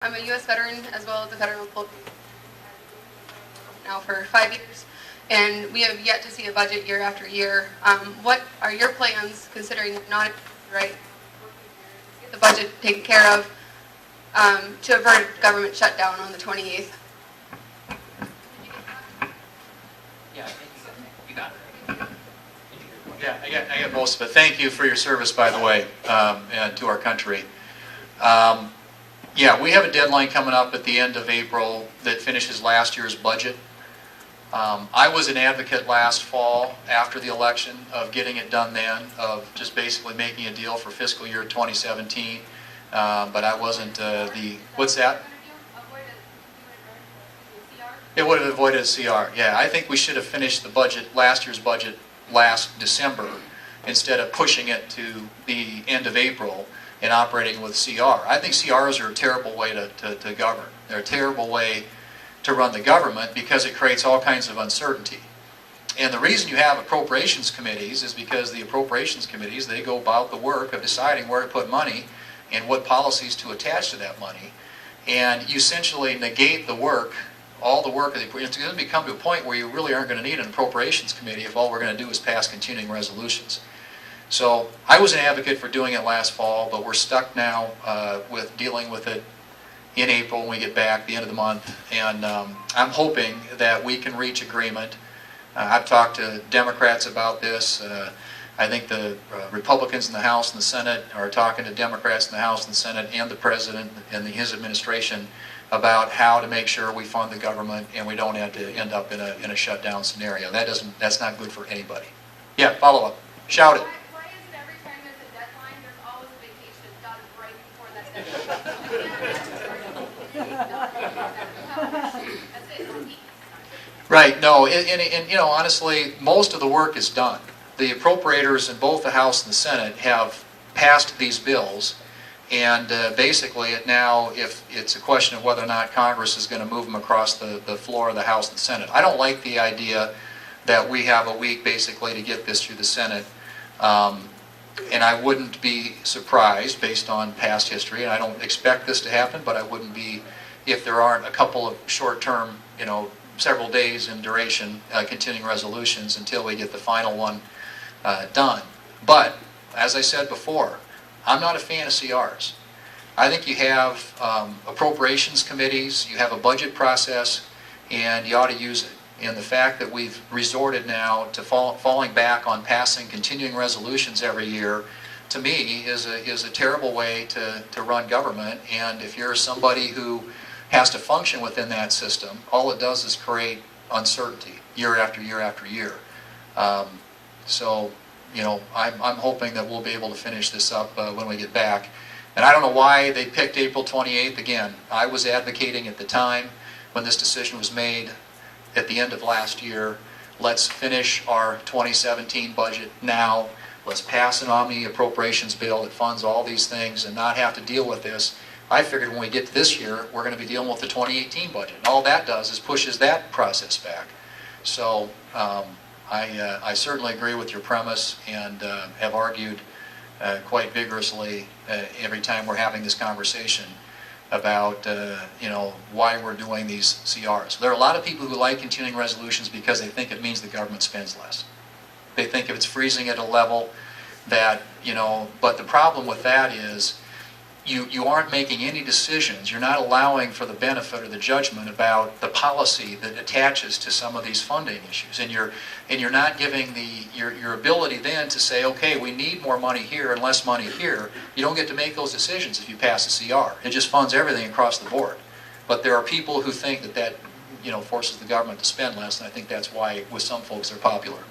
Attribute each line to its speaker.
Speaker 1: I'm a U.S. veteran as well as a federal employee now for 5 years, and we have yet to see a budget year after year. What are your plans, considering not right, get the budget taken care of, to avert a government shutdown on the 28th?
Speaker 2: Yeah, you got it.
Speaker 3: Yeah, I got most of it. Thank you for your service, by the way, and to our country. Yeah, we have a deadline coming up at the end of April that finishes last year's budget. I was an advocate last fall after the election of getting it done then, of just basically making a deal for fiscal year 2017, but I wasn't what's that? It would have avoided a CR. Yeah, I think we should have finished the budget, last year's budget, last December, instead of pushing it to the end of April and operating with CR. I think CRs are a terrible way to govern. They're a terrible way to run the government because it creates all kinds of uncertainty. And the reason you have appropriations committees is because the appropriations committees, they go about the work of deciding where to put money and what policies to attach to that money. And you essentially negate the work, all the work. It's going to become to a point where you really aren't going to need an appropriations committee if all we're going to do is pass continuing resolutions. So I was an advocate for doing it last fall, but we're stuck now with dealing with it in April when we get back, the end of the month. And I'm hoping that we can reach agreement. I've talked to Democrats about this. I think the Republicans in the House and the Senate are talking to Democrats in the House and the Senate and the President and his administration about how to make sure we fund the government and we don't have to end up in a shutdown scenario. That's not good for anybody. Yeah, follow up. Shout it.
Speaker 1: Why is it every time there's a deadline, there's always a vacation done right before that deadline? That's it.
Speaker 3: Right, no, and you know, honestly, most of the work is done. The appropriators in both the House and the Senate have passed these bills, and basically now, if it's a question of whether or not Congress is going to move them across the floor of the House and the Senate. I don't like the idea that we have a week basically to get this through the Senate, and I wouldn't be surprised based on past history, and I don't expect this to happen, but I wouldn't be if there aren't a couple of short-term, you know, several days in duration continuing resolutions until we get the final one done. But, as I said before, I'm not a fan of CRs. I think you have appropriations committees, you have a budget process, and you ought to use it. And the fact that we've resorted now to falling back on passing continuing resolutions every year, to me, is a terrible way to run government. And if you're somebody who has to function within that system, all it does is create uncertainty year after year after year. So, you know, I'm hoping that we'll be able to finish this up when we get back. And I don't know why they picked April 28th. Again, I was advocating at the time when this decision was made at the end of last year, let's finish our 2017 budget now. Let's pass an omni appropriations bill that funds all these things and not have to deal with this. I figured when we get to this year, we're going to be dealing with the 2018 budget. And all that does is pushes that process back. So I certainly agree with your premise and have argued quite vigorously every time we're having this conversation about you know, why we're doing these CRs. There are a lot of people who like continuing resolutions because they think it means the government spends less. They think if it's freezing at a level that, you know, but the problem with that is you aren't making any decisions. You're not allowing for the benefit or the judgment about the policy that attaches to some of these funding issues, and you're not giving your ability then to say, okay, we need more money here and less money here. You don't get to make those decisions if you pass a CR. It just funds everything across the board. But there are people who think that you know, forces the government to spend less, and I think that's why with some folks they're popular.